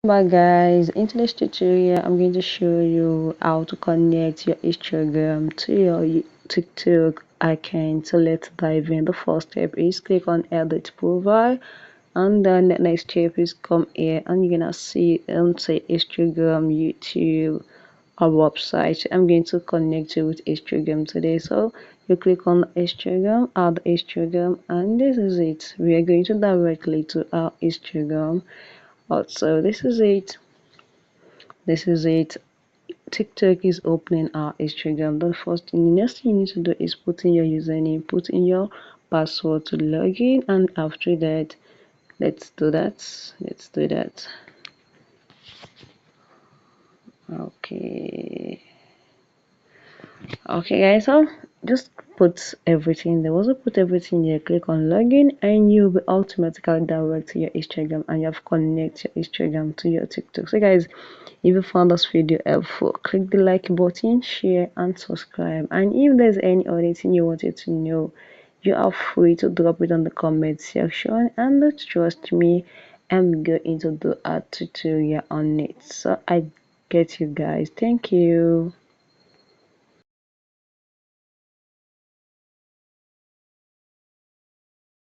But guys, in today's tutorial I'm going to show you how to connect your Instagram to your TikTok account. So let's dive in. The first step is click on edit profile, and then the next step is come here and you're gonna see say Instagram, YouTube, our website. I'm going to connect you with Instagram today. So you click on Instagram, add Instagram, and this is it. We are going to directly to our Instagram. Also, this is it. TikTok is opening our Instagram. The first thing, the next thing you need to do is put in your username, put in your password to log in, and after that, let's do that. Okay guys, so just put everything there. Also put everything there, click on login, and you'll be automatically direct to your Instagram, and you have connect your Instagram to your TikTok. So guys, if you found this video helpful, click the like button, share and subscribe. And if there's any other thing you wanted to know, you are free to drop it on the comment section, and trust me, I'm going to do a tutorial on it. So I get you guys. Thank you.